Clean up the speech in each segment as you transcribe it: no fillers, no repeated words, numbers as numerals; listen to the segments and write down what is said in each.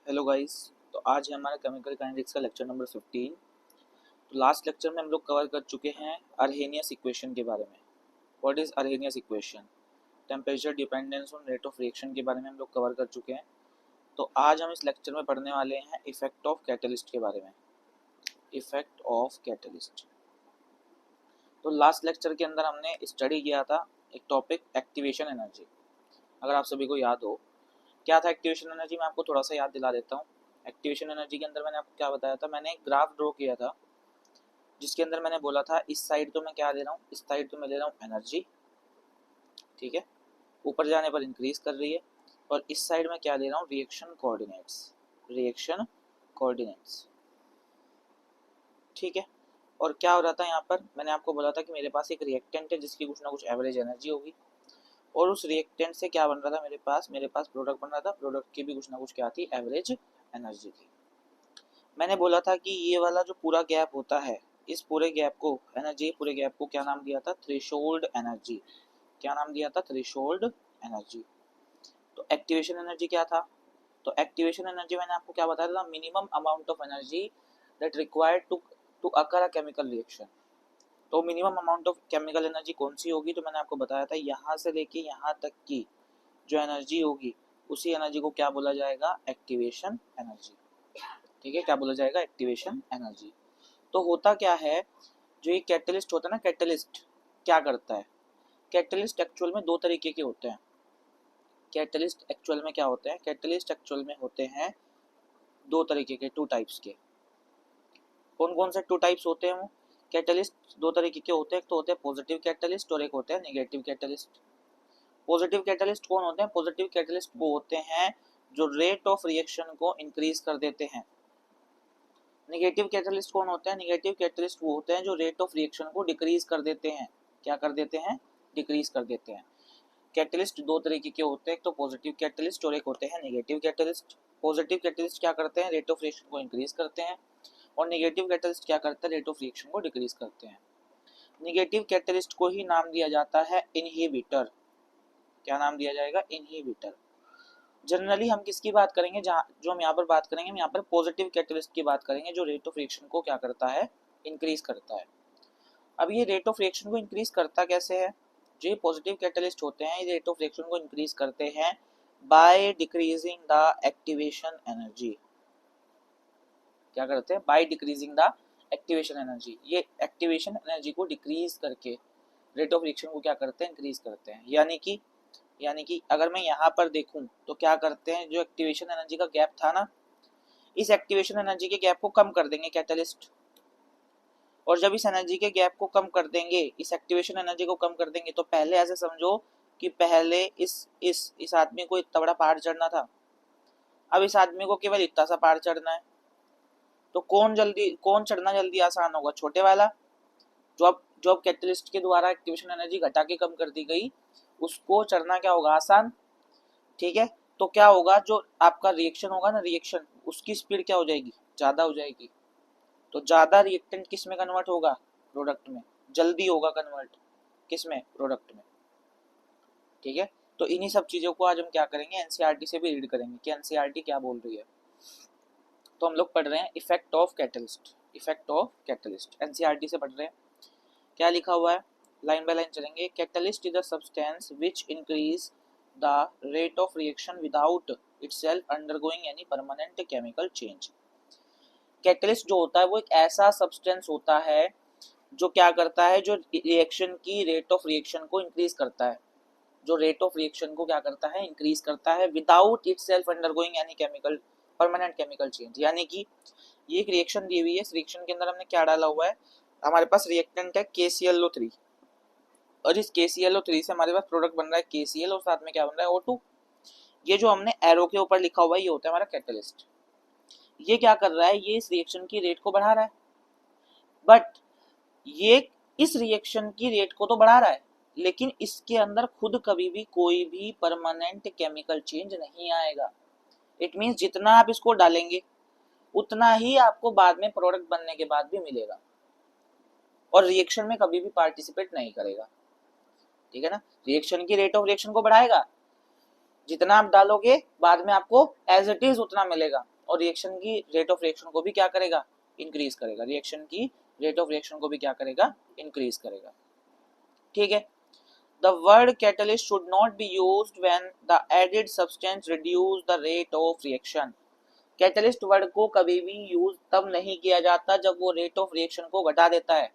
Hello guys. तो आज है हमारा केमिकल काइनेटिक्स का लेक्चर नंबर 15। तो लास्ट लेक्चर में हम लोग कवर कर चुके हैं अर्हेनियस इक्वेशन के बारे में। What is Arrhenius equation? Temperature dependence on rate of reaction के बारे में हम लोग कवर कर चुके हैं। तो आज हम इस लेक्चर में पढ़ने वाले हैं इफेक्ट ऑफ कैटलिस्ट के बारे में। Effect of catalyst. तो लास्ट लेक्चर के अंदर हमने स्टडी किया था एक टॉपिक एक्टिवेशन एनर्जी। अगर आप सभी को याद हो क्या था एक्टिवेशन एनर्जी, मैं आपको थोड़ा सा याद दिला देता हूँ। एक्टिवेशन एनर्जी के अंदर मैंने आपको क्या बताया था, मैंने एक ग्राफ ड्रॉ किया था जिसके अंदर मैंने बोला था इस साइड तो मैं क्या दे रहा हूँ, इस साइड तो मैं ले रहा हूँ एनर्जी, ठीक है, ऊपर जाने पर इंक्रीज कर रही है, और इस साइड में क्या दे रहा हूँ, रिएक्शन कोऑर्डिनेट्स, रिएक्शन कोऑर्डिनेट्स, ठीक है। और क्या हो रहा था यहाँ पर, मैंने आपको बोला था कि मेरे पास एक रिएक्टेंट है जिसकी कुछ ना कुछ एवरेज एनर्जी होगी, और उस रिएक्टेंट से क्या बन रहा था, मेरे पास प्रोडक्ट बन रहा था, प्रोडक्ट की भी कुछ ना कुछ क्या थी, एवरेज एनर्जी थी। मैंने बोला था कि ये वाला जो पूरा गैप होता है, इस पूरे गैप को एनर्जी, पूरे गैप को क्या नाम दिया था, थ्रेशोल्ड एनर्जी। क्या नाम दिया था, थ्रेशोल्ड एनर्जी। तो एक्टिवेशन एनर्जी क्या था, तो एक्टिवेशन एनर्जी मैंने आपको क्या बताया था, minimum amount of energy that required to occur a chemical reaction. तो minimum amount of chemical energy कौन सी होगी, तो मैंने आपको बताया था यहाँ से लेके यहाँ तक की जो एनर्जी होगी उसी एनर्जी को क्या बोला जाएगा, एक्टिवेशन एनर्जी, ठीक है। क्या बोला जाएगा, एक्टिवेशन एनर्जी। तो होता क्या है, जो ये कैटलिस्ट होता है ना, कैटलिस्ट क्या करता है, कैटलिस्ट एक्चुअल में दो तरीके के होते हैं। कैटलिस्ट एक्चुअल में क्या होते हैं, कैटलिस्ट एक्चुअल में होते हैं दो तरीके के, टू टाइप्स के। कौन कौन से टू टाइप्स होते हैं वो कैटलिस्ट, दो तरीके के होते हैं, एक तो होते हैं पॉजिटिव कैटलिस्ट और एक होते हैं नेगेटिव कैटलिस्ट। पॉजिटिव कैटलिस्ट कौन होते हैं, पॉजिटिव कैटलिस्ट वो होते हैं जो रेट ऑफ रिएक्शन को इंक्रीज कर देते हैं। नेगेटिव कैटलिस्ट कौन होते हैं, नेगेटिव कैटलिस्ट वो होते हैं जो रेट ऑफ रिएक्शन को डिक्रीज कर देते हैं। क्या कर देते हैं, डिक्रीज कर देते हैं। कैटलिस्ट दो तरीके के होते हैं, एक तो पॉजिटिव कैटलिस्ट और एक होते हैं नेगेटिव कैटलिस्ट। पॉजिटिव कैटलिस्ट क्या करते हैं, रेट ऑफ रिएक्शन को इंक्रीज करते हैं, और नेगेटिव कैटलिस्ट क्या करते हैं, रेट ऑफ रिएक्शन को डिक्रीज करते हैं। नेगेटिव कैटलिस्ट को ही नाम दिया जाता है इनहिबिटर। क्या नाम दिया जाएगा, इनहिबिटर। जनरली हम किसकी बात करेंगे, जहाँ जो हम यहाँ पर बात करेंगे, हम यहाँ पर पॉजिटिव कैटलिस्ट की बात करेंगे जो रेट ऑफ रिएक्शन को क्या करता है, इंक्रीज करता है। अब ये रेट ऑफ रिएक्शन को इंक्रीज करता कैसे है, जो ये पॉजिटिव कैटलिस्ट होते हैं ये रेट ऑफ रिएक्शन को इंक्रीज करते हैं by decreasing the activation energy. क्या करते हैं, by decreasing the activation energy. ये एक्टिवेशन एनर्जी को डिक्रीज करके रेट ऑफ रिएक्शन को क्या करते हैं, इंक्रीज करते हैं। यानी कि अगर मैं यहाँ पर देखूं तो क्या करते हैं, जो एक्टिवेशन एनर्जी का गैप था ना, इस एक्टिवेशन एनर्जी के गैप को कम कर देंगे कैटलिस्ट। और जब इस एनर्जी के गैप को कम कर देंगे, इस एक्टिवेशन एनर्जी को कम कर देंगे, तो पहले ऐसे समझो कि पहले इस आदमी को इतना बड़ा पहाड़ चढ़ना था, अब इस आदमी को केवल इतना सा पहाड़ चढ़ना है। तो कौन चढ़ना जल्दी आसान होगा, छोटे वाला। जो अब कैटलिस्ट के द्वारा एक्टिवेशन एनर्जी घटा के कम कर दी गई, उसको चढ़ना क्या होगा, आसान, ठीक है। तो क्या होगा, जो आपका रिएक्शन होगा ना, रिएक्शन उसकी स्पीड क्या हो जाएगी, ज्यादा हो जाएगी। तो ज्यादा रिएक्टेंट किस में कन्वर्ट होगा, प्रोडक्ट में, जल्दी होगा कन्वर्ट किस में, प्रोडक्ट में, ठीक है। तो इन्हीं सब चीजों को आज हम क्या करेंगे, एनसीईआरटी से भी रीड करेंगे कि एनसीईआरटी क्या बोल रही है। तो हम लोग पढ़ रहे हैं effect of catalyst, effect of catalyst NCERT से पढ़ रहे हैं। क्या लिखा हुआ है, लाइन बाय लाइन चलेंगे। Catalyst is a substance which increase the rate of reaction without itself undergoing any permanent chemical change. Catalyst जो होता है वो एक ऐसा सब्सटेंस होता है जो क्या करता है, जो रिएक्शन की रेट ऑफ रिएक्शन को इंक्रीज करता है, जो रेट ऑफ रिएक्शन को क्या करता है, इंक्रीज करता है without itself undergoing any chemical permanent chemical change. यानी कि ये एक रिएक्शन दी हुई है, इस रिएक्शन के अंदर हमने क्या डाला हुआ है, हमारे पास रिएक्टेंट है KClO3, और इस KClO3 से हमारे पास प्रोडक्ट बन रहा है KCl, और साथ में क्या बन रहा है, O2। ये जो हमने एरो के ऊपर लिखा हुआ है ये होता है हमारा कैटलिस्ट। ये क्या कर रहा है, ये इस रिएक्शन की रेट को बढ़ा रहा है, बट ये इस रिएक्शन की रेट को तो बढ़ा रहा है, लेकिन इसके अंदर खुद कभी भी कोई भी परमानेंट केमिकल चेंज नहीं आएगा। इट मींस जितना आप इसको डालेंगे उतना ही आपको बाद में प्रोडक्ट बनने के बाद भी मिलेगा, और रिएक्शन में कभी भी पार्टिसिपेट नहीं करेगा, ठीक है ना। रिएक्शन की रेट ऑफ रिएक्शन को बढ़ाएगा, जितना आप डालोगे बाद में आपको एज इट इज उतना मिलेगा, और रिएक्शन की रेट ऑफ रिएक्शन को भी क्या करेगा, इंक्रीज करेगा, रिएक्शन की रेट ऑफ रिएक्शन को भी क्या करेगा, इंक्रीज करेगा। ठीक है। The word catalyst should not be used when the added substance reduce the rate of reaction. Catalyst word को कभी भी यूज तब नहीं किया जाता जब वो रेट ऑफ रिएक्शन को घटा देता है,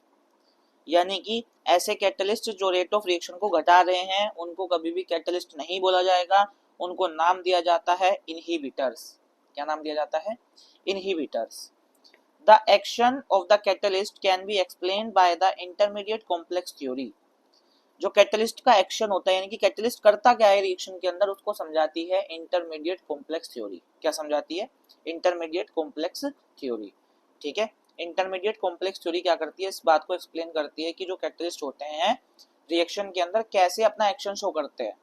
यानी कि ऐसे कैटलिस्ट जो रेट ऑफ रिएक्शन को घटा रहे हैं उनको कभी भी कैटलिस्ट नहीं बोला जाएगा, उनको नाम दिया जाता है इनहिबिटर्स। क्या नाम दिया जाता है, inhibitors. The action of the catalyst can be explained by the intermediate complex theory. जो कैटलिस्ट का एक्शन होता है यानी कि कैटलिस्ट करता क्या है रिएक्शन के अंदर, उसको समझाती है इंटरमीडिएट कॉम्प्लेक्स थ्योरी। क्या समझाती है, इंटरमीडिएट कॉम्प्लेक्स थ्योरी। ठीक है, इंटरमीडिएट कॉम्प्लेक्स थ्योरी क्या करती है, इस बात को एक्सप्लेन करती है कि जो कैटलिस्ट होते हैं रिएक्शन के अंदर कैसे अपना एक्शन शो करते हैं।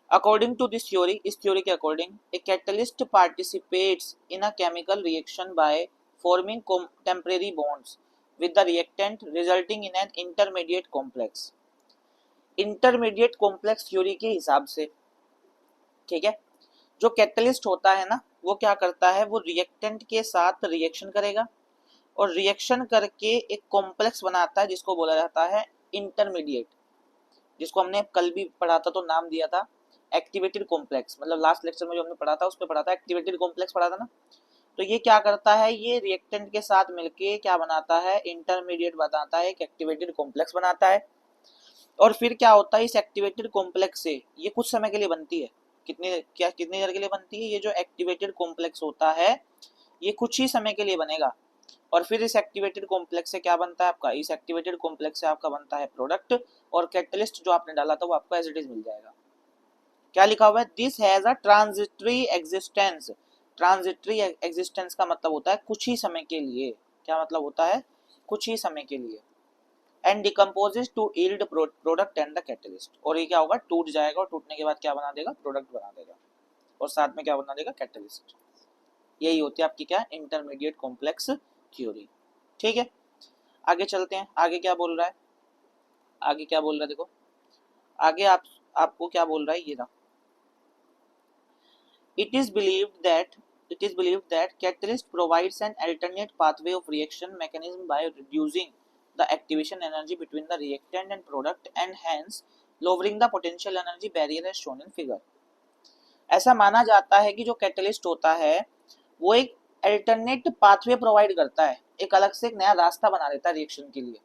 अकॉर्डिंग टू दिस थ्योरी, इस थ्योरी के according a catalyst participates in a chemical reaction by forming temporary bonds with the reactant resulting in an intermediate complex. Intermediate complex theory के हिसाब से, ठीक है, जो कैटलिस्ट होता है ना वो क्या करता है, वो रिएक्टेंट के साथ रिएक्शन करेगा और रिएक्शन करके एक कॉम्प्लेक्स बनाता है जिसको बोला जाता है इंटरमीडिएट, जिसको हमने कल भी पढ़ा था तो नाम दिया था एक्टिवेटेड कॉम्प्लेक्स। मतलब लास्ट लेक्चर में जो हमने पढ़ा था उसमें पढ़ा था एक्टिवेटेड कॉम्प्लेक्स पढ़ा था ना। तो ये क्या करता है, ये रिएक्टेंट के साथ मिलके क्या बनाता है, इंटरमीडिएट बनाता है, एक एक्टिवेटेड कॉम्प्लेक्स बनाता है। और फिर क्या होता है, इस एक्टिवेटेड कॉम्प्लेक्स से ये कुछ समय के लिए बनती है, कितनी देर के लिए बनती है, ये जो एक्टिवेटेड कॉम्प्लेक्स होता है ये कुछ ही समय के लिए बनेगा। और फिर इस एक्टिवेटेड कॉम्प्लेक्स से क्या बनता है आपका, इस एक्टिवेटेड कॉम्प्लेक्स से आपका बनता है प्रोडक्ट, और कैटलिस्ट जो आपने डाला था वो आपका एज इट इज मिल जाएगा। क्या लिखा हुआ है, this has a transitory existence. Transitory existence का मतलब होता है कुछ ही समय के लिए। क्या मतलब होता है, कुछ ही समय के लिए। And decomposes to yield product and the catalyst. और ये क्या होगा, टूट जाएगा और टूटने के बाद क्या बना देगा, प्रोडक्ट बना देगा, और साथ में क्या बना देगा, कैटलिस्ट। यही होती है आपकी क्या, इंटरमीडिएट कॉम्प्लेक्स थ्योरी। ठीक है, आगे चलते हैं, आगे क्या बोल रहा है, आगे क्या बोल रहा है देखो, आगे आपको क्या बोल रहा है, ये ना, it is believed that catalyst provides an alternate pathway of reaction mechanism by reducing the activation energy between the reactant and product and hence lowering the potential energy barrier as shown in figure। ऐसा माना जाता है कि जो catalyst होता है वो एक अल्टरनेट पाथवे प्रोवाइड करता है, एक अलग से एक नया रास्ता बना देता है रिएक्शन के लिए।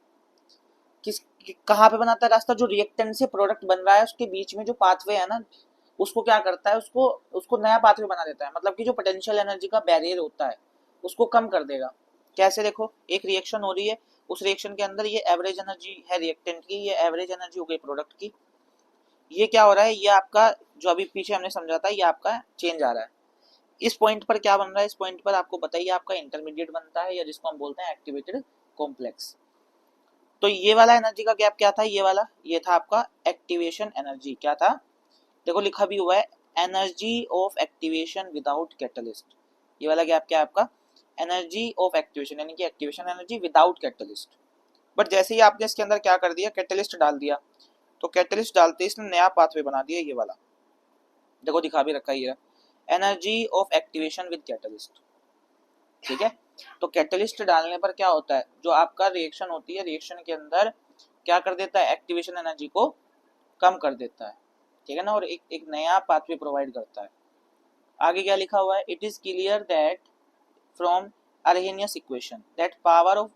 किस कहाँ पे बनाता है रास्ता, जो रिएक्टेंट से प्रोडक्ट बन रहा है उसके बीच में जो पाथवे है ना, उसको क्या करता है, उसको उसको नया पाथवे बना देता है। मतलब कि जो पोटेंशियल एनर्जी का बैरियर होता है उसको कम कर देगा। कैसे, देखो एक रिएक्शन हो रही है, उस रिएक्शन के अंदर ये एवरेज एनर्जी है रिएक्टेंट की, ये एवरेज एनर्जी हो गई प्रोडक्ट की। ये क्या हो रहा है, ये आपका जो अभी पीछे हमने समझा था ये आपका चेंज आ रहा है। इस पॉइंट पर क्या बन रहा है, इस पॉइंट पर आपको बताइए आपका इंटरमीडिएट बनता है, या जिसको हम बोलते हैं एक्टिवेटेड कॉम्प्लेक्स। तो ये वाला एनर्जी का गैप क्या था, ये वाला, ये था आपका एक्टिवेशन एनर्जी। क्या था, देखो लिखा भी हुआ है energy of activation without catalyst. ये वाला गैप क्या है आपका, एनर्जी ऑफ एक्टिवेशन, यानी कि activation energy without catalyst. But जैसे ही आपने इसके अंदर क्या कर दिया, कैटलिस्ट डाल दिया, तो कैटलिस्ट डालते इसने नया पाथवे बना दिया, ये वाला देखो दिखा भी रखा है, ये energy of activation with catalyst. ठीक है, तो कैटलिस्ट डालने पर क्या होता है, जो आपका रिएक्शन होती है, रिएक्शन के अंदर क्या कर देता है, एक्टिवेशन एनर्जी को कम कर देता है। ठीक है ना, और एक नया पाथवे प्रोवाइड करता है। आगे क्या लिखा हुआ है, it is clear that from Arrhenius equation that power of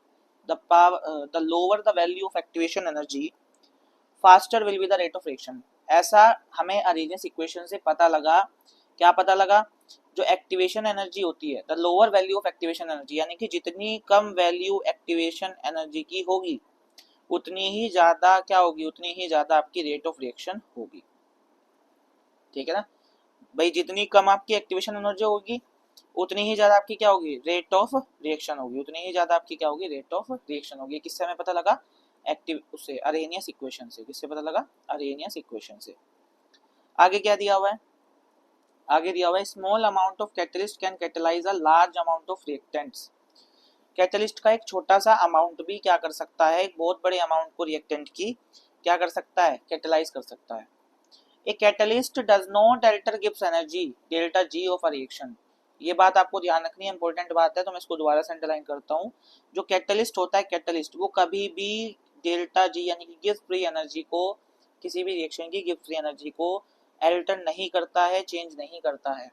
the lower the value of activation energy faster will be the rate of reaction. ऐसा हमें Arrhenius इक्वेशन से पता लगा, क्या पता लगा, जो एक्टिवेशन एनर्जी होती है, the lower value of activation energy, यानी कि जितनी कम वैल्यू एक्टिवेशन एनर्जी की होगी उतनी ही ज्यादा क्या होगी, उतनी ही ज्यादा आपकी रेट ऑफ रिएक्शन होगी। ठीक है ना भाई, जितनी कम आपकी एक्टिवेशन एनर्जी होगी उतनी ही ज्यादा आपकी क्या होगी, रेट ऑफ रिएक्शन होगी, उतनी ही ज्यादा आपकी क्या होगी, रेट ऑफ रिएक्शन होगी। किससे हमें पता लगा, एक्टिव उससे Arrhenius इक्वेशन से। किससे पता लगा, Arrhenius इक्वेशन से। आगे क्या दिया हुआ है, आगे दिया हुआ है small amount of catalyst can catalyse a large amount of reactants. Catalyst का एक छोटा सा अमाउंट भी क्या कर सकता है, एक बहुत बड़े अमाउंट को रिएक्टेंट की क्या कर सकता है, कैटलाइज कर सकता है। A catalyst does not alter gives energy delta G of a reaction. ये बात आपको ध्यान रखनी है, इंपॉर्टेंट बात है, तो मैं इसको दोबारा से अंडरलाइन करता हूँ। जो कैटलिस्ट होता है, कैटलिस्ट वो कभी भी डेल्टा जी यानी कि गिव्स फ्री एनर्जी को, किसी भी रिएक्शन की गिव्स फ्री एनर्जी को अल्टर नहीं करता है, चेंज नहीं करता है।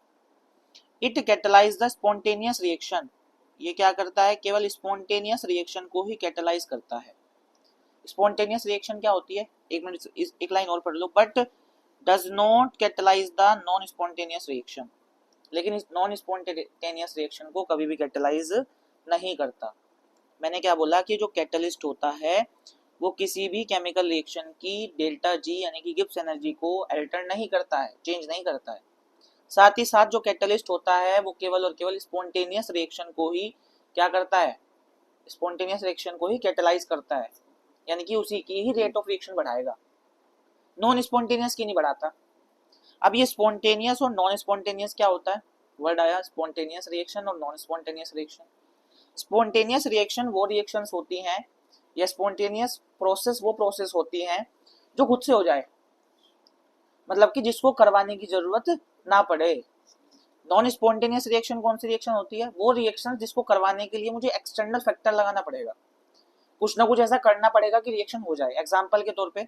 It catalyse the spontaneous reaction, ये क्या करता है, केवल स्पॉन्टेनियस रिएक्शन को ही कैटलाइज करता है। स्पॉन्टेनियस रिएक्शन क्या होती है, एक मिनट एक लाइन और पढ़ लो, but does not catalyse the non spontaneous reaction, लेकिन इस नॉन स्पॉन्टेनियस रिएक्शन को कभी भी कैटलाइज नहीं करता। मैंने क्या बोला कि जो कैटलिस्ट होता है वो किसी भी केमिकल रिएक्शन की डेल्टा जी यानी कि गिब्स एनर्जी को अल्टर नहीं करता है, चेंज नहीं करता है। साथ ही साथ जो कैटलिस्ट होता है वो केवल और केवल स्पॉन्टेनियस रिएक्शन को ही क्या करता है, स्पॉन्टेनियस रिएक्शन को ही कैटलाइज करता है, यानी कि उसी की ही रेट ऑफ रिएक्शन बढ़ाएगा, नॉन स्पॉन्टेनियस की नहीं बढ़ाता। अब ये स्पॉन्टेनियस और नॉन स्पॉन्टेनियस क्या होता है, वर्ड आया स्पॉन्टेनियस रिएक्शन और non spontaneous reaction. Spontaneous reaction वो रिएक्शंस होती हैं, या स्पॉन्टेनियस प्रोसेस वो प्रोसेस होती हैं जो खुद से हो जाए, मतलब कि जिसको करवाने की जरूरत ना पड़े। नॉन स्पॉन्टेनियस रिएक्शन कौन सी रिएक्शन होती है, वो रिएक्शन जिसको करवाने के लिए मुझे एक्सटर्नल फैक्टर लगाना पड़ेगा, कुछ ना कुछ ऐसा करना पड़ेगा कि रिएक्शन हो जाए। एग्जाम्पल के तौर पे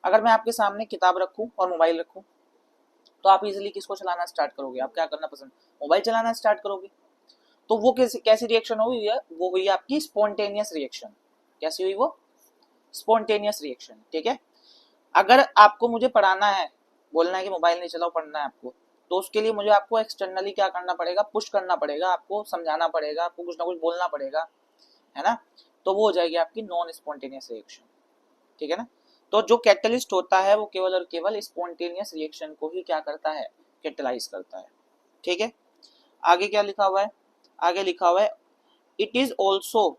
अगर मैं आपके सामने किताब रखूं और मोबाइल रखूं, तो आप इजीली किसको चलाना स्टार्ट करोगे, आप क्या करना पसंद, मोबाइल चलाना स्टार्ट करोगे। तो वो कैसी रिएक्शन हुई है, वो हुई आपकी स्पॉन्टेनियस रिएक्शन। कैसी हुई वो, स्पॉन्टेनियस रिएक्शन। ठीक है, अगर आपको मुझे पढ़ाना है, बोलना है कि मोबाइल नहीं चलाओ, पढ़ना है आपको, तो उसके लिए मुझे आपको एक्सटर्नली क्या करना पड़ेगा, पुश करना पड़ेगा, आपको समझाना पड़ेगा, आपको कुछ ना कुछ बोलना पड़ेगा, है ना। तो वो हो जाएगी आपकी नॉन स्पॉन्टेनियस रिएक्शन। ठीक है ना। तो जो कैटलिस्ट होता है वो केवल और केवल स्पॉन्टेनियस रिएक्शन को ही क्या करता है, कैटलाइज करता है। ठीक है, आगे क्या लिखा हुआ है, आगे लिखा हुआ है it is also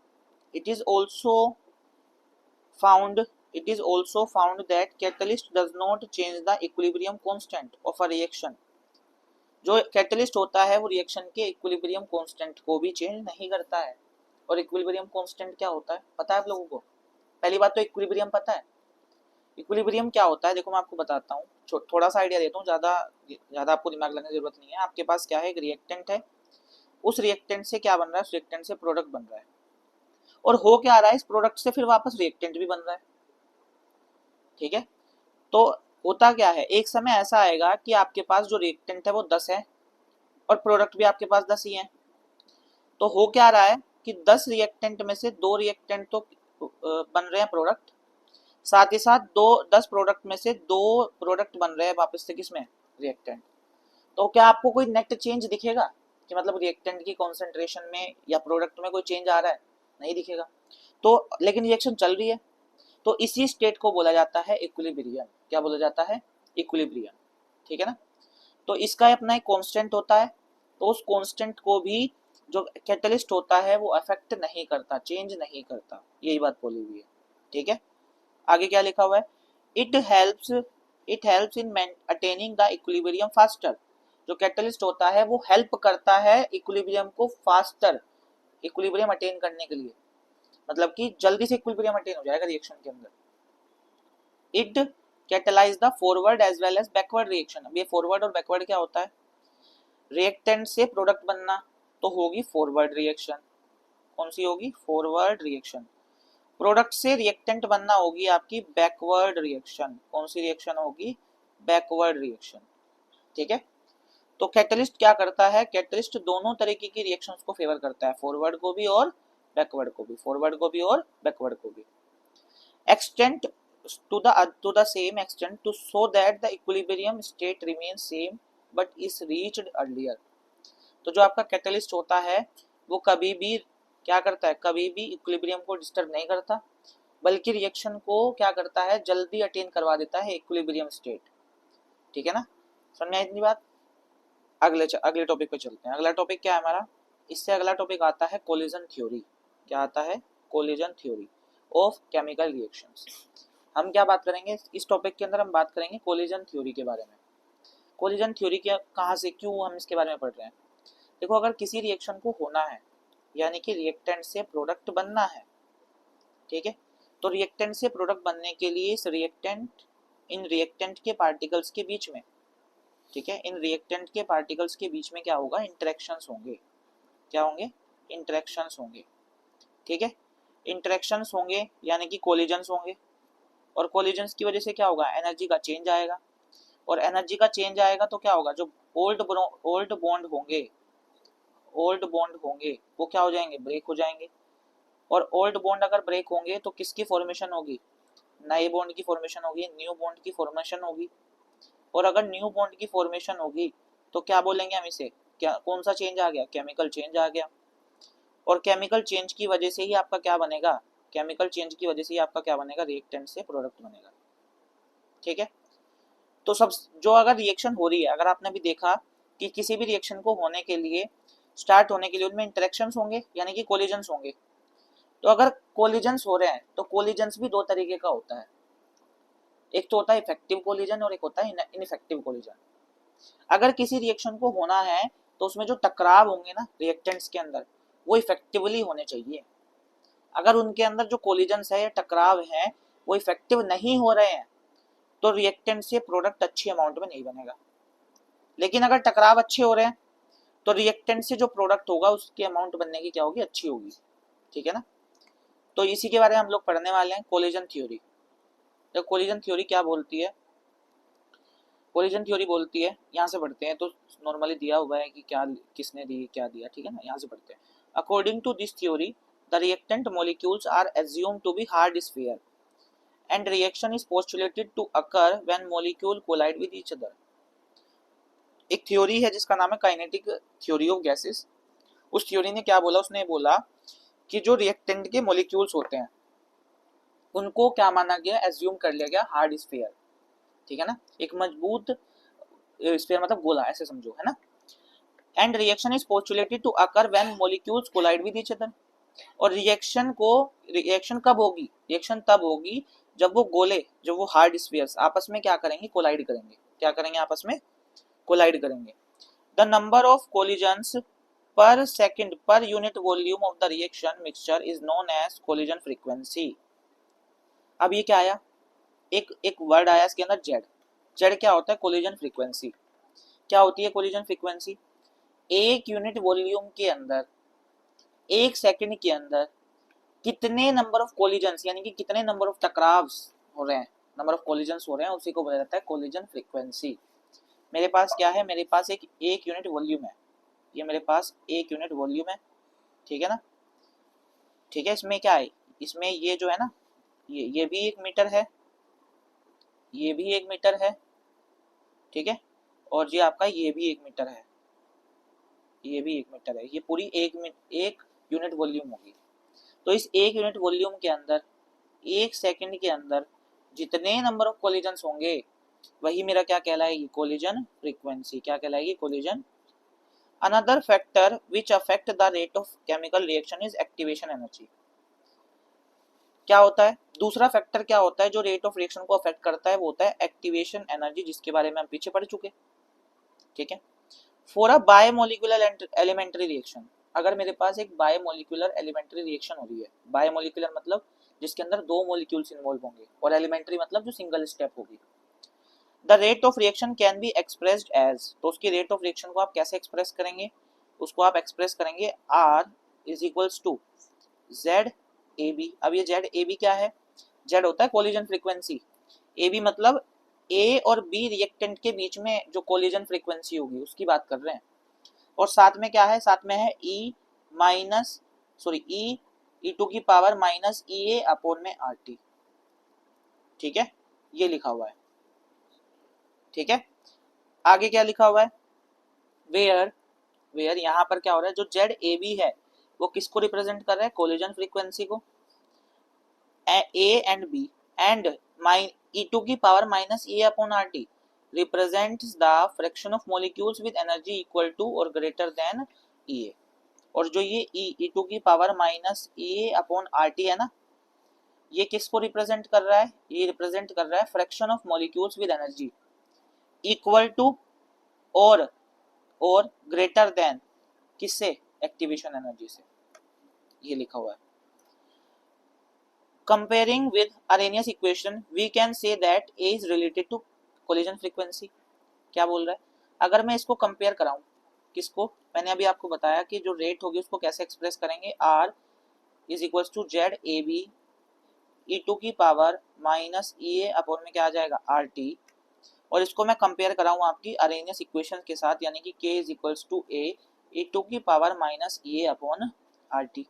found it is also found that catalyst does not change the equilibrium constant of a reaction। जो कैटलिस्ट होता है वो रिएक्शन के इक्विलिब्रियम कांस्टेंट को भी चेंज नहीं करता है। और इक्विलिब्रियम कांस्टेंट क्या होता है पता है आप लोगों को, पहली बात तो इक्विलिब्रियम पता है। इक्विलिब्रियम क्या होता है, देखो मैं आपको बताता हूँ, थोड़ा सा आइडिया देता हूँ, ज्यादा आपको दिमाग लगाने की जरूरत नहीं है। आपके पास क्या है, एक रिएक्टेंट है, उस रिएक्टेंट से क्या बन रहा है, उस रिएक्टेंट से प्रोडक्ट बन रहा है, और हो क्या रहा है, इस प्रोडक्ट से फिर वापस रिएक्टेंट भी बन रहा है। ठीक है, तो होता क्या है, एक समय ऐसा आएगा कि आपके पास जो रिएक्टेंट है वो 10 है और प्रोडक्ट भी आपके पास 10 ही है। तो हो क्या रहा है कि 10 रिएक्टेंट में से 2 रिएक्टेंट तो बन रहे हैं प्रोडक्ट, साथ ही साथ 10 प्रोडक्ट में से 2 प्रोडक्ट बन रहे हैं वापस से किसमें, रिएक्टेंट। तो क्या आपको कोई नेट चेंज दिखेगा कि मतलब रिएक्टेंट की कॉन्सेंट्रेशन में या प्रोडक्ट में कोई चेंज आ रहा है, नहीं दिखेगा। तो लेकिन रिएक्शन चल रही है, तो इसी स्टेट को बोला जाता है इक्विलिब्रियम। क्या बोला जाता है, इक्विलिब्रियम। ठीक है ना। तो इसका अपना एक कांस्टेंट होता है, तो उस कांस्टेंट को भी जो कैटलिस्ट होता है वो अफेक्ट नहीं करता, चेंज नहीं करता, यही बात बोली हुई है। ठीक है, आगे क्या लिखा हुआ है, it helps in attaining the equilibrium faster. जो कैटलिस्ट होता है वो हेल्प करता है इक्विलिब्रियम को फास्टर, इक्विलिब्रियम अटेन करने के लिए, मतलब कि जल्दी से इक्विलिब्रियम अटेन हो जाएगा रिएक्शन के अंदर। It catalyse the forward as well as backward reaction. अब ये फॉरवर्ड और बैकवर्ड क्या होता है, रिएक्टेंट से प्रोडक्ट बनना तो होगी फॉरवर्ड रिएक्शन, कौन सी होगी, फॉरवर्ड रिएक्शन। प्रोडक्ट से रिएक्टेंट बनना होगी आपकी बैकवर्ड रिएक्शन, कौन सी रिएक्शन होगी, बैकवर्ड रिएक्शन। ठीक है, तो कैटलिस्ट क्या करता है, कैटलिस्ट दोनों तरीके की रिएक्शंस को फेवर करता है, फॉरवर्ड को भी और बैकवर्ड को भी, फॉरवर्ड को भी और बैकवर्ड को भी। Extent to the same extent to so that the equilibrium state remains same but is reached earlier। तो जो आपका कैटलिस्ट होता है वो कभी भी क्या करता है, कभी भी इक्विलिब्रियम को डिस्टर्ब नहीं करता, बल्कि रिएक्शन को क्या करता है, जल्दी अटेन करवा देता है इक्विलिब्रियम स्टेट। ठीक है ना, समझ में इतनी बात। अगले टॉपिक पे चलते हैं। अगला टॉपिक क्या है हमारा, इससे अगला टॉपिक आता है कोलिजन थ्योरी। क्या आता है, collision theory of chemical reactions. हम क्या बात करेंगे इस टॉपिक के अंदर, हम बात करेंगे कोलिजन थ्योरी के बारे में। कोलिजन थ्योरी क्या, कहाँ से, क्यों हम इसके बारे में पढ़ रहे हैं। देखो, अगर किसी रिएक्शन को होना है, यानी कि रिएक्टेंट से प्रोडक्ट बनना है, ठीक है, तो रिएक्टेंट से प्रोडक्ट बनने के लिए इस रिएक्टेंट, इन रिएक्टेंट के पार्टिकल्स के बीच में ठीक है। इन रिएक्टेंट के पार्टिकल्स के बीच में क्या होगा, इंटरेक्शंस होंगे। क्या होंगे, इंटरेक्शंस होंगे, ठीक है। इंटरेक्शंस होंगे यानी कि कोलिजन्स होंगे, और कोलिजन्स की वजह से क्या होगा, एनर्जी का चेंज आएगा, और एनर्जी का चेंज आएगा तो क्या होगा, जो ओल्ड बॉन्ड होंगे, ओल्ड बॉन्ड होंगे वो क्या हो जाएंगे, ब्रेक हो जाएंगे। और ओल्ड बॉन्ड अगर ब्रेक होंगे तो किसकी फॉर्मेशन होगी, नए बॉन्ड की फॉर्मेशन होगी, न्यू बॉन्ड की फॉर्मेशन होगी। और अगर न्यू बॉन्ड की फॉर्मेशन होगी तो क्या बोलेंगे हम इसे, क्या कौन सा चेंज आ गया, केमिकल चेंज आ गया। और केमिकल चेंज की वजह से ही आपका क्या बनेगा, केमिकल चेंज की वजह से ही आपका क्या बनेगा, रिएक्टेंट से प्रोडक्ट बनेगा, ठीक है। तो सब जो अगर रिएक्शन हो रही है, अगर आपने भी देखा कि किसी भी रिएक्शन को होने के लिए, स्टार्ट होने के लिए उनमें इंटरेक्शंस होंगे यानी कि कोलिजन्स होंगे। तो अगर कोलिजन्स हो रहे हैं तो कोलिजन्स भी दो तरीके का होता है, एक तो होता है इफेक्टिव कोलिजन और एक होता है इनइफेक्टिव कोलिजन। अगर किसी रिएक्शन को होना है तो उसमें जो टकराव होंगे ना रिएक्टेंट्स के अंदर, वो इफेक्टिवली होने चाहिए। अगर उनके अंदर जो कोलिजन्स है या टकराव है वो इफेक्टिव नहीं हो रहे हैं तो रिएक्टेंट से प्रोडक्ट अच्छी अमाउंट में नहीं बनेगा। लेकिन अगर टकराव अच्छे हो रहे हैं तो रिएक्टेंट से जो प्रोडक्ट होगा उसकी अमाउंट बनने की क्या होगी, अच्छी होगी, ठीक है ना। तो इसी के बारे में हम लोग पढ़ने वाले हैं, कोलिजन थ्योरी। तो कोलिजन थ्योरी क्या बोलती है, कोलिजन थ्योरी बोलती है, यहाँ से पढ़ते हैं तो नॉर्मली दिया हुआ है कि क्या किसने दी क्या दिया, ठीक है ना। यहाँ से पढ़ते हैं, according to this theory the reactant molecules are assumed to be hard sphere and reaction is postulated to occur when molecule collide with each other। एक थ्योरी है जिसका नाम है काइनेटिक थ्योरी ऑफ गैसेस। उस थ्योरी ने क्या बोला, उसने बोला कि जो रिएक्टेंट के मॉलिक्यूल्स होते हैं उनको क्या माना गया, एज्यूम कर लिया गया हार्ड स्फीयर, ठीक है ना, एक मजबूत स्फीयर मतलब गोला ऐसे समझो, है ना। And reaction is postulated to occur when molecules collide with each other. और रिएक्शन कब होगी, रिएक्शन तब होगी जब वो गोले, जब वो हार्ड स्फीयर्स आपस में क्या करेंगे, कोलाइड करेंगे। क्या करेंगे, आपस में कोलाइड करेंगे। The number of collisions per second per unit volume of the reaction mixture is known as collision frequency. अब ये क्या आया, एक एक वर्ड आया इसके अंदर, जेड। जेड क्या होता है, कोलिजन फ्रीक्वेंसी। क्या होती है कोलिजन फ्रीक्वेंसी, एक यूनिट वॉल्यूम के अंदर एक सेकंड के अंदर कितने नंबर ऑफ कोलिजन्स यानी कि कितने नंबर ऑफ टकराव हो रहे हैं, नंबर ऑफ कोलिजन्स हो रहे हैं, उसी को बोला जाता है कोलिजन फ्रीक्वेंसी। मेरे पास क्या है, मेरे पास एक यूनिट वॉल्यूम है, ये मेरे पास एक यूनिट वॉल्यूम है, ठीक है ना। ठीक है, इसमें क्या है, इसमें ये जो है ना, ये भी 1 मीटर है, ये भी 1 मीटर है, ठीक है। और ये आपका ये भी 1 मीटर है, ये भी 1 मीटर है, ये पूरी एक यूनिट वॉल्यूम होगी। तो इस एक यूनिट वॉल्यूम के अंदर एक सेकंड के अंदर जितने नंबर ऑफ कोलिजन्स होंगे वही मेरा क्या कहलाएगी, कोलिजन फ्रीक्वेंसी। क्या कहलाएगी, collision. Another factor which affect the rate of chemical reaction is activation energy. क्या होता है, दूसरा फैक्टर क्या होता है जो रेट ऑफ रिएक्शन को अफेक्ट करता है, वो होता है एक्टिवेशन एनर्जी, जिसके बारे में हम पीछे पढ़ चुके, ठीक है। For a bimolecular elementary reaction, अगर मेरे पास एक बायोमोलिकुलर एलिमेंट्री रिएक्शन हो रही है, बायोमोलिकुलर मतलब जिसके अंदर दो मॉलिक्यूल्स इन्वॉल्व होंगे, और एलिमेंट्री मतलब जो सिंगल स्टेप होगी। The rate of reaction can be expressed as, तो उसकी रेट ऑफ रिएक्शन को आप कैसे एक्सप्रेस करेंगे, उसको आप एक्सप्रेस करेंगे R is equals to Z A B. अब ये जेड ए बी क्या है, जेड होता है कोलिजन फ्रीक्वेंसी, ए बी मतलब ए और बी रिएक्टेंट के बीच में जो कोलिजन फ्रीक्वेंसी होगी उसकी बात कर रहे हैं। और साथ में क्या है, साथ में है E minus sorry E to की power minus E A upon में आर टी, ठीक है, ये लिखा हुआ है, ठीक है। आगे क्या लिखा हुआ है, वेयर वेयर यहाँ पर क्या हो रहा है, जो जेड ए बी है वो किसको रिप्रेजेंट कर रहा है, कोलिजन फ्रीक्वेंसी को, A and B, and E to की power minus A upon R T represents the fraction of molecules with energy equal to or greater than E A। और जो ये ई टू की power minus A upon R T है ना, ये किसको represent कर रहा है, ये रिप्रेजेंट कर रहा है fraction of molecules with energy equal to और ग्रेटर देन किससे, एक्टिवेशन एनर्जी से, ये लिखा हुआ है। Comparing with Arrhenius equation we can say that A is related to collision frequency। क्या बोल रहा है, अगर मैं इसको कंपेयर कराऊं, किसको, मैंने अभी आपको बताया कि जो रेट होगी उसको कैसे एक्सप्रेस करेंगे, R is equals to Z A B E to की power minus E A upon में क्या आ जाएगा आर टी, और इसको मैं कंपेयर कराऊं आपकी अरेनियस इक्वेशन के साथ, यानी कि k is equals to A E to की power minus E A upon R T.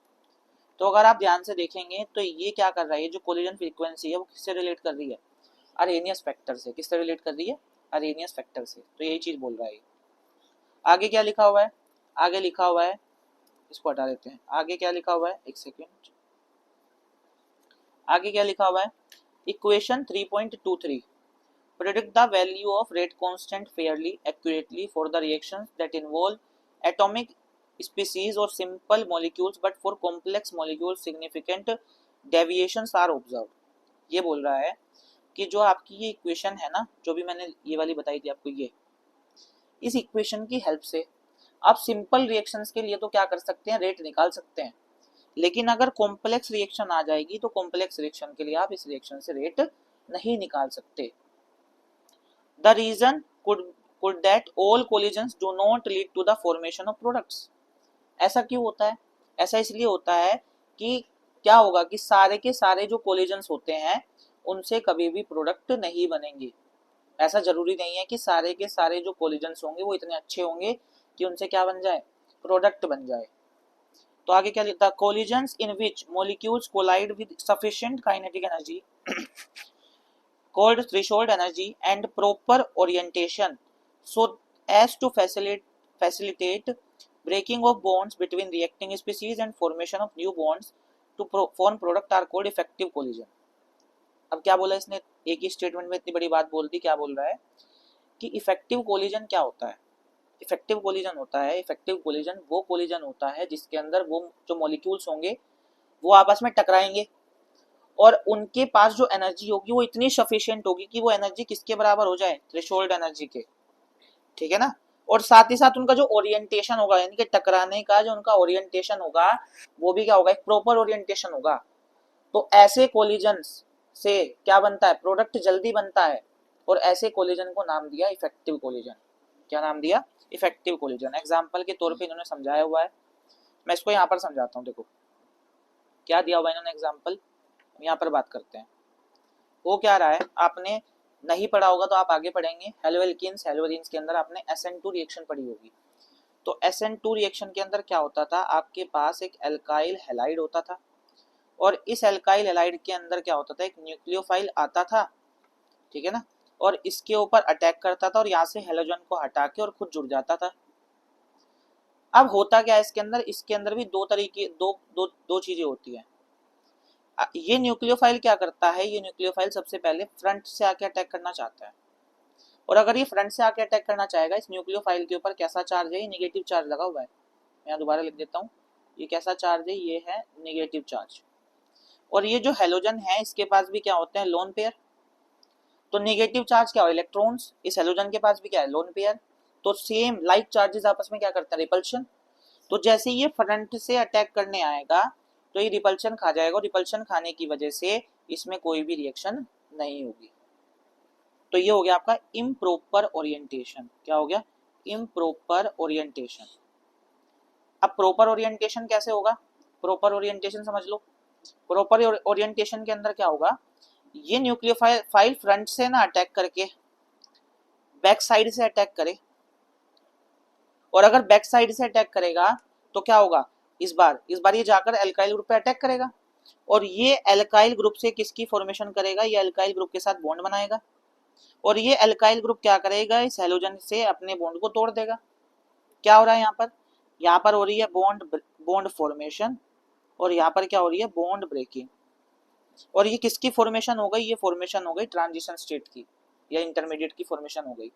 तो अगर आप ध्यान से देखेंगे तो ये क्या कर रहा है, ये जो कोलिजन फ्रीक्वेंसी है वो किससे रिलेट कर रही है, अरेनियस फैक्टर से। किससे रिलेट कर रही है, अरेनियस फैक्टर से। तो यही चीज बोल रहा है। आगे क्या लिखा हुआ है, आगे लिखा हुआ है, इसको हटा देते हैं, आगे क्या लिखा हुआ है, एक सेकेंड, आगे क्या लिखा हुआ है, equation 3.23 predict the value of rate constant fairly accurately for the reactions that involve atomic species or simple molecules, but for complex molecules significant deviations are observed। ये बोल रहा है कि जो आपकी ये इक्वेशन है ना, जो भी मैंने ये वाली बताई थी आपको, ये इस इक्वेशन की हेल्प से आप सिंपल रिएक्शंस के लिए तो क्या कर सकते हैं, रेट निकाल सकते हैं, लेकिन अगर कॉम्प्लेक्स रिएक्शन आ जाएगी तो कॉम्प्लेक्स रिएक्शन के लिए आप इस रिएक्शन से रेट नहीं निकाल सकते। The reason could that all collisions do not lead to the formation of products। ऐसा क्यों होता है, ऐसा इसलिए होता है कि क्या होगा कि सारे के सारे जो कोलिजन्स होते हैं उनसे कभी भी प्रोडक्ट नहीं बनेंगे। ऐसा जरूरी नहीं है कि सारे के सारे जो कोलिजन्स होंगे वो इतने अच्छे होंगे कि उनसे क्या बन जाए, प्रोडक्ट बन जाए। तो आगे क्या लिखता है, collisions in which molecules collide with sufficient kinetic energy called threshold energy and proper orientation so as to facilitate breaking of bonds between reacting species and formation of new bonds to form product are called effective collision। अब क्या बोला इसने, एक ही statement में इतनी बड़ी बात बोल दी। क्या बोल रहा है कि इफेक्टिव कोलिजन क्या होता है, इफेक्टिव कोलिजन होता है, इफेक्टिव कोलिजन वो कोलिजन होता है जिसके अंदर वो जो मॉलिक्यूल्स होंगे वो आपस में टकराएंगे और उनके पास जो एनर्जी होगी वो इतनी सफिशिएंट होगी कि वो एनर्जी किसके बराबर हो जाए, थ्रेशोल्ड एनर्जी के, ठीक है ना। और साथ ही साथ उनका जो ओरिएंटेशन होगा, यानी कि टकराने का जो उनका ओरिएंटेशन होगा वो भी क्या होगा, एक प्रॉपर ओरिएंटेशन होगा। तो ऐसे कोलिजन्स से क्या बनता है, प्रोडक्ट जल्दी बनता है, और ऐसे कोलिजन को नाम दिया इफेक्टिव कोलिजन। क्या नाम दिया, इफेक्टिव कोलिजन। एग्जाम्पल के तौर पर इन्होंने समझाया हुआ है, मैं इसको यहाँ पर समझाता हूँ। देखो क्या दिया हुआ इन्होंने एग्जाम्पल, यहाँ पर बात करते हैं। वो क्या रहा है, आपने नहीं पढ़ा होगा तो आप आगे पढ़ेंगे, हेलोएल्कीन्स हेलोएरीन्स के अंदर आपने SN2 रिएक्शन पढ़ी होगी। तो SN2 रिएक्शन के अंदर क्या होता था, आपके पास एक एल्काइल हैलाइड होता था, और इस एल्काइल हैलाइड के अंदर क्या होता था, एक न्यूक्लियोफाइल आता था, ठीक है ना, और इसके ऊपर अटैक करता था और यहाँ से हेलोजन को हटा के और खुद जुड़ जाता था। अब होता क्या है इसके अंदर, इसके अंदर भी दो तरीके दो चीजें होती है। ये न्यूक्लियोफाइल क्या करता है, ये न्यूक्लियोफाइल सबसे पहले फ्रंट से आके अटैक करना चाहता है, और अगर ये फ्रंट से आके अटैक करना चाहेगा, इस न्यूक्लियोफाइल के ऊपर कैसा चार्ज है, ये नेगेटिव चार्ज लगा हुआ है। मैं यहाँ दोबारा लिख देता हूँ, ये कैसा चार्ज है, ये है नेगेटिव चार्ज। और ये जो हेलोजन है इसके पास भी क्या होते हैं, लोन पेयर। तो नेगेटिव चार्ज क्या हो, इलेक्ट्रॉन्स, इस हेलोजन के पास भी क्या है, लोन पेयर। तो सेम लाइक चार्जेस आपस में क्या करते हैं, रिपल्शन। तो जैसे ये फ्रंट से अटैक करने आएगा तो ये रिपल्शन खा जाएगा, और रिपल्शन खाने की वजह से इसमें कोई भी रिएक्शन नहीं होगी। तो ये हो गया आपका इम्प्रॉपर ओरिएंटेशन। क्या हो गया, इम्प्रॉपर ओरिएंटेशन। अब प्रॉपर ओरिएंटेशन कैसे होगा, प्रॉपर ओरिएंटेशन समझ लो। प्रॉपर ओरिएंटेशन के अंदर क्या होगा, ये न्यूक्लियोफाइल फ्रंट से ना अटैक करके बैक साइड से अटैक करे, और अगर बैक साइड से अटैक करेगा तो क्या होगा, इस बार ये जाकर एल्काइल ग्रुप पे अटैक करेगा, और ये एल्काइल ग्रुप से किसकी फॉर्मेशन करेगा, ये एल्काइल ग्रुप के साथ बॉन्ड बनाएगा, और ये एल्काइल ग्रुप क्या करेगा, इस हेलोजन से अपने बॉन्ड को तोड़ देगा। क्या हो रहा है यहाँ पर हो रही है बॉन्ड फॉर्मेशन, और यहाँ पर क्या हो रही है, बॉन्ड ब्रेकिंग। और ये किसकी फॉर्मेशन हो गई, ये फॉर्मेशन हो गई ट्रांजिशन स्टेट की या इंटरमीडिएट की फॉर्मेशन हो गई।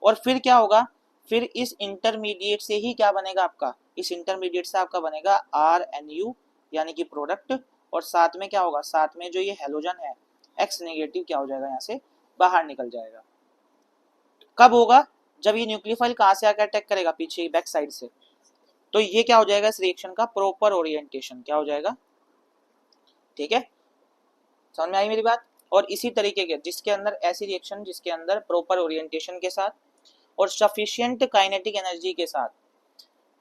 और फिर क्या होगा, फिर इस इंटरमीडिएट से ही क्या बनेगा आपका, इस इंटरमीडिएट से आपका बनेगा RNU यानी कि प्रोडक्ट, और साथ में क्या होगा, साथ में जो ये हेलोजन है X नेगेटिव क्या हो जाएगा, यहाँ से बाहर निकल जाएगा। कब होगा, जब ये न्यूक्लियोफाइल कहाँ से आकर अटैक करेगा, पीछे बैक साइड से। तो ये क्या हो जाएगा, इस रिएक्शन का प्रॉपर ओरिएंटेशन क्या हो जाएगा, ठीक है, समझ में आई मेरी बात। और इसी तरीके के जिसके अंदर ऐसी रिएक्शन जिसके अंदर प्रॉपर ओरिएंटेशन के साथ और सफिशिएंट काइनेटिक एनर्जी के साथ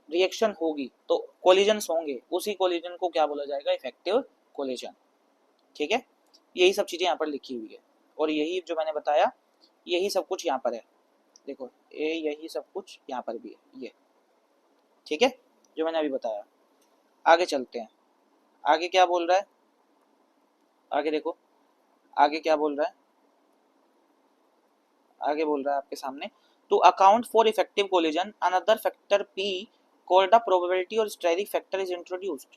रिएक्शन होगी तो कोलिजन्स होंगे, उसी कोलिजन को क्या बोला जाएगा, इफेक्टिव कोलिजन। ठीक है, यही सब चीजें यहाँ पर लिखी हुई है और यही जो मैंने बताया यही सब कुछ यहाँ पर है, देखो ये यही सब कुछ यहाँ पर भी है ये। ठीक है, जो मैंने अभी बताया। आगे चलते हैं, आगे क्या बोल रहा है, आगे देखो आगे क्या बोल रहा है, आगे बोल रहा है आपके सामने, to account for effective collision another factor P called the probability और स्टेरिक फैक्टर इज इंट्रोड्यूस्ड।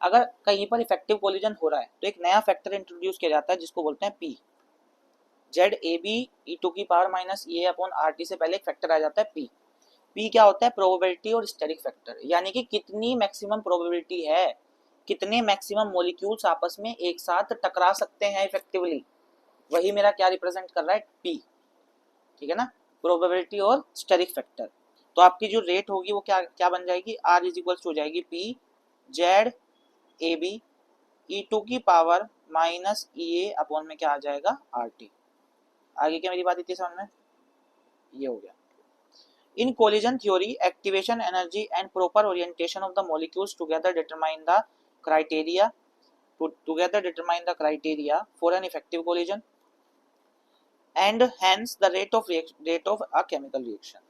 अगर कहीं पर इफेक्टिव कोलिजन हो रहा है तो एक नया फैक्टर इंट्रोड्यूस किया जाता है जिसको बोलते हैं P. Z A B E to की power minus A upon R T से पहले एक फैक्टर आ जाता है पी। पी क्या होता है, प्रोबेबिलिटी और स्टेरिक फैक्टर, यानी कि कितनी मैक्सिमम प्रोबेबिलिटी है, कितने मैक्सिमम मॉलिक्यूल्स आपस में एक साथ टकरा सकते हैं इफेक्टिवली, वही मेरा क्या रिप्रेजेंट कर रहा है, पी। ठीक है ना, प्रोबेबिलिटी और स्टेरिक फैक्टर। तो आपकी जो रेट होगी वो क्या क्या बन जाएगी, आर इज इक्वल्स हो जाएगी P Z A B E to की power minus E A upon में क्या आ जाएगा, आर टी। आगे क्या मेरी बात इतनी समझ में, ये हो गया। In collision theory, activation energy and proper orientation of the molecules together determine the criteria for an effective collision and hence the rate of a chemical reaction.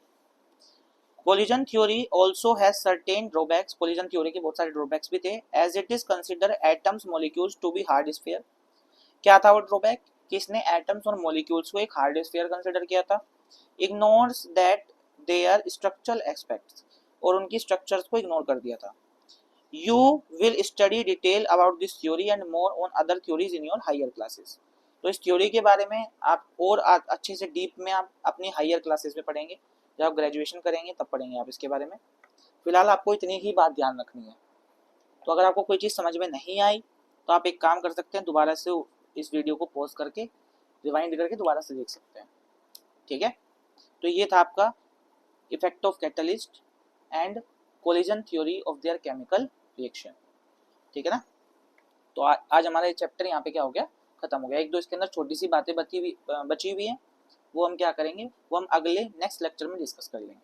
Collision theory also has certain drawbacks. Collision theory के बहुत सारे drawbacks भी थे, as it is considered atoms molecules to be hard sphere. क्या था वो drawback कि इसने एटम्स और मॉलिक्यूल्स को एक हार्ड स्फीयर कंसिडर किया था। Ignores that their structural aspects, और उनकी स्ट्रक्चर्स को इग्नोर कर दिया था। You will study detail about this theory and more on other theories in your higher classes. तो इस थ्योरी के बारे में आप और अच्छे से डीप में आप अपनी हायर क्लासेस में पढ़ेंगे, जब आप ग्रेजुएशन करेंगे तब पढ़ेंगे आप इसके बारे में। फिलहाल आपको इतनी ही बात ध्यान रखनी है। तो अगर आपको कोई चीज़ समझ में नहीं आई तो आप एक काम कर सकते हैं, दोबारा से इस वीडियो को पॉज करके रिवाइंड करके दोबारा से देख सकते हैं। ठीक है, तो ये था आपका effect of catalyst and collision theory of their chemical reaction. ठीक है ना, तो आज हमारा ये चैप्टर यहाँ पे क्या हो गया, खत्म हो गया। एक दो इसके अंदर छोटी सी बातें बची हुई हैं, वो हम क्या करेंगे, वो हम अगले नेक्स्ट लेक्चर में डिस्कस कर लेंगे।